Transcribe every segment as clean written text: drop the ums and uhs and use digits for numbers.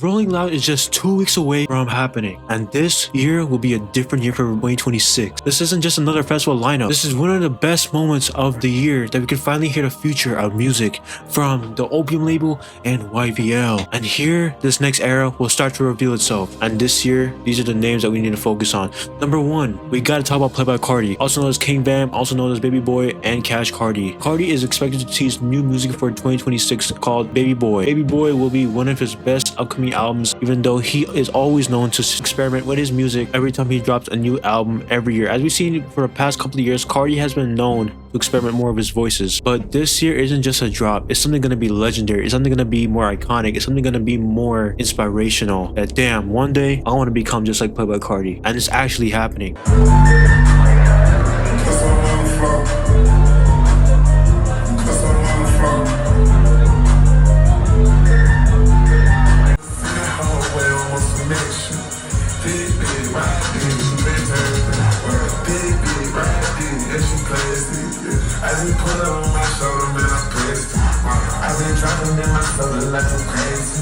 Rolling Loud is just 2 weeks away from happening, and this year will be a different year for 2026. This isn't just another festival lineup. This is one of the best moments of the year that we can finally hear the future of music from the Opium label and YVL. And here, this next era will start to reveal itself. And this year, these are the names that we need to focus on. Number 1, we gotta talk about Playboi Carti, also known as King Bam, also known as Baby Boy, and Cash Carti. Carti is expected to tease new music for 2026 called Baby Boy. Baby Boy will be one of his best upcoming albums, even though he is always known to experiment with his music every time he drops a new album every year. As we've seen for the past couple of years, Carti has been known to experiment more of his voices. But this year isn't just a drop, it's something gonna be legendary, it's something gonna be more iconic, it's something gonna be more inspirational. That damn, one day I wanna become just like Playboi Carti. And it's actually happening. As we put up on my shoulder, man, I'm pissed. I've been dropping in my soul like I'm crazy.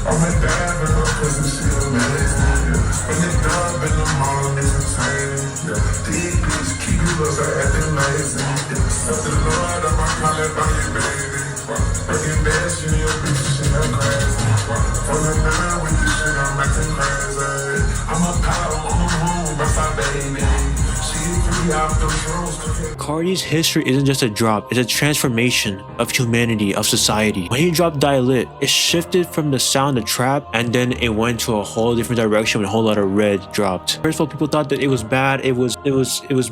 I'm a dad, but I'm pussy, she amazing. When the dog in the morning, it's insane. These bitches keep you close, I acting lazy. Up the Lord, I'm a pilot on you, baby. Breaking bad shit, your bitch, shit, I'm crazy. From the nine with this shit, I'm acting crazy. I'm a power on the moon, that's my baby. Carti's history isn't just a drop, it's a transformation of humanity, of society. When he dropped Die Lit, it shifted from the sound of trap, and then it went to a whole different direction when a whole lot of red dropped. First of all, people thought that it was bad, it was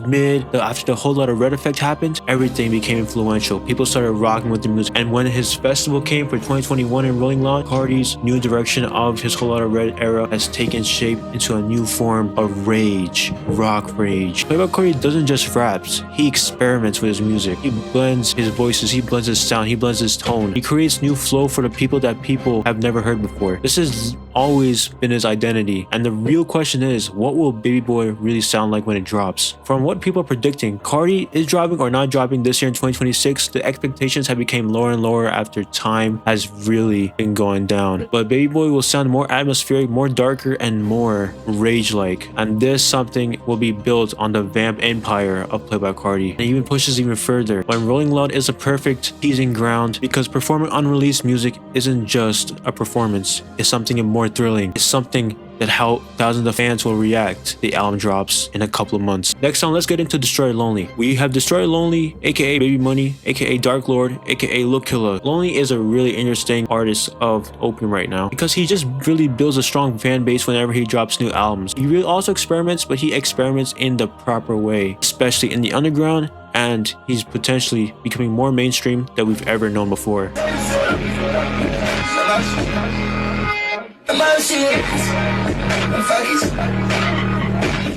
mid. After the whole lot of red effect happened, everything became influential. People started rocking with the music. And when his festival came for 2021 in Rolling Loud, Carti's new direction of his whole lot of red era has taken shape into a new form of rage, rock rage. Playboi Carti doesn't just raps, he experiments with his music. He blends his voices, he blends his sound, he blends his tone. He creates new flow for the people that people have never heard before. This has always been his identity. And the real question is, what will Baby Boy really sound like when it drops? From what people are predicting, Carti is dropping or not dropping this year in 2026, the expectations have become lower and lower after time has really been going down. But Baby Boy will sound more atmospheric, more darker, and more rage-like. And this something will be built on the vamp empire of Playboi Carti, and even pushes even further. When Rolling Loud is a perfect teasing ground, because performing unreleased music isn't just a performance, it's something more thrilling. It's something that how thousands of fans will react the album drops in a couple of months. Next on, let's get into Destroy Lonely. We have Destroy Lonely, aka Baby Money, aka Dark Lord, aka Lil Killer. Lonely is a really interesting artist of Opium right now because he just really builds a strong fan base whenever he drops new albums. He really also experiments, but he experiments in the proper way, especially in the underground, and he's potentially becoming more mainstream than we've ever known before.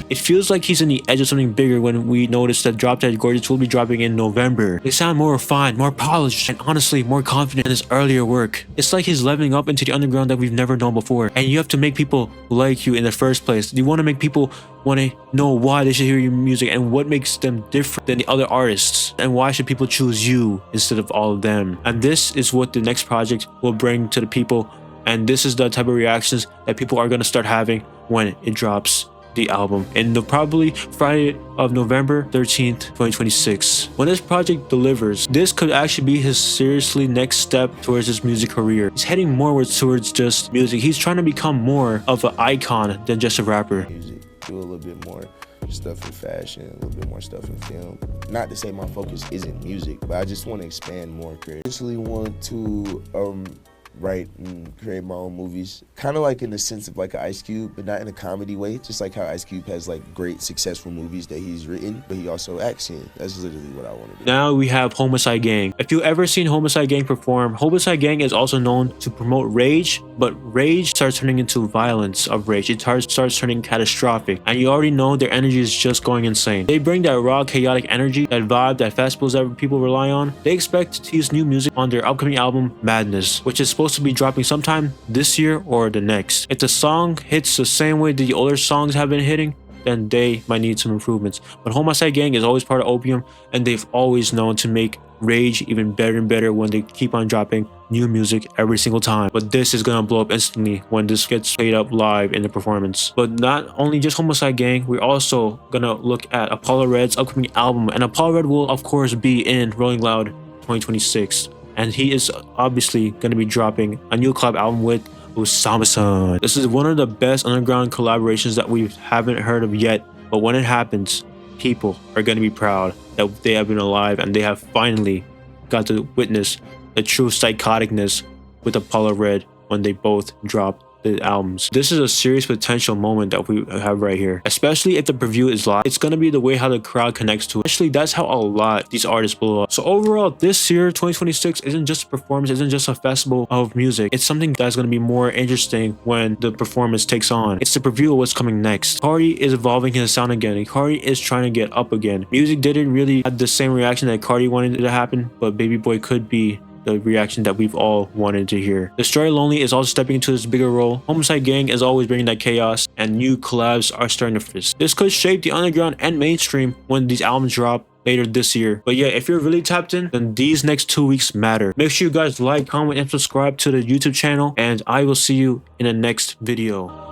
It feels like he's on the edge of something bigger when we notice that Drop Dead Gorgeous will be dropping in November. They sound more refined, more polished, and honestly more confident in his earlier work. It's like he's leveling up into the underground that we've never known before. And you have to make people like you in the first place. You want to make people want to know why they should hear your music and what makes them different than the other artists. And why should people choose you instead of all of them. And this is what the next project will bring to the people. And this is the type of reactions that people are going to start having when it drops the album in the probably Friday of November 13th, 2026. When this project delivers, this could actually be his seriously next step towards his music career. He's heading more towards just music. He's trying to become more of an icon than just a rapper. Music, do a little bit more stuff in fashion, a little bit more stuff in film. Not to say my focus isn't music, but I just want to expand more creatively. I actually want to write and create my own movies, kind of like in the sense of like an Ice Cube, but not in a comedy way, just like how Ice Cube has like great successful movies that he's written, but he also acts in. That's literally what I want to do. Now we have Homicide Gang. If you've ever seen Homicide Gang perform, Homicide Gang is also known to promote rage, but rage starts turning into violence of rage. It starts turning catastrophic, and you already know their energy is just going insane. They bring that raw, chaotic energy, that vibe, that festivals that people rely on. They expect to tease new music on their upcoming album, Madness, which is supposed to be dropping sometime this year or the next. If the song hits the same way the older songs have been hitting, then they might need some improvements. But Homicide Gang is always part of Opium, and they've always known to make Rage even better and better when they keep on dropping new music every single time. But this is gonna blow up instantly when this gets played up live in the performance. But not only just Homicide Gang, we're also gonna look at Apollo Red's upcoming album, and Apollo Red will of course be in Rolling Loud 2026, and he is obviously gonna be dropping a new collab album with Osama-san. This is one of the best underground collaborations that we haven't heard of yet, but when it happens, people are going to be proud that they have been alive and they have finally got to witness the true psychoticness with Apollo Red when they both drop the albums. This is a serious potential moment that we have right here, especially if the preview is live. It's gonna be the way how the crowd connects to it. Actually, that's how a lot these artists blow up. So overall, this year 2026 isn't just a performance, isn't just a festival of music. It's something that's gonna be more interesting when the performance takes on. It's the preview of what's coming next. Cardi is evolving his sound again, and Cardi is trying to get up again. Music didn't really have the same reaction that Cardi wanted it to happen, but Baby Boy could be the reaction that we've all wanted to hear. Destroy Lonely is also stepping into this bigger role. Homicide Gang is always bringing that chaos, and new collabs are starting to fizz. This could shape the underground and mainstream when these albums drop later this year. But yeah, if you're really tapped in, then these next 2 weeks matter. Make sure you guys like, comment, and subscribe to the YouTube channel, and I will see you in the next video.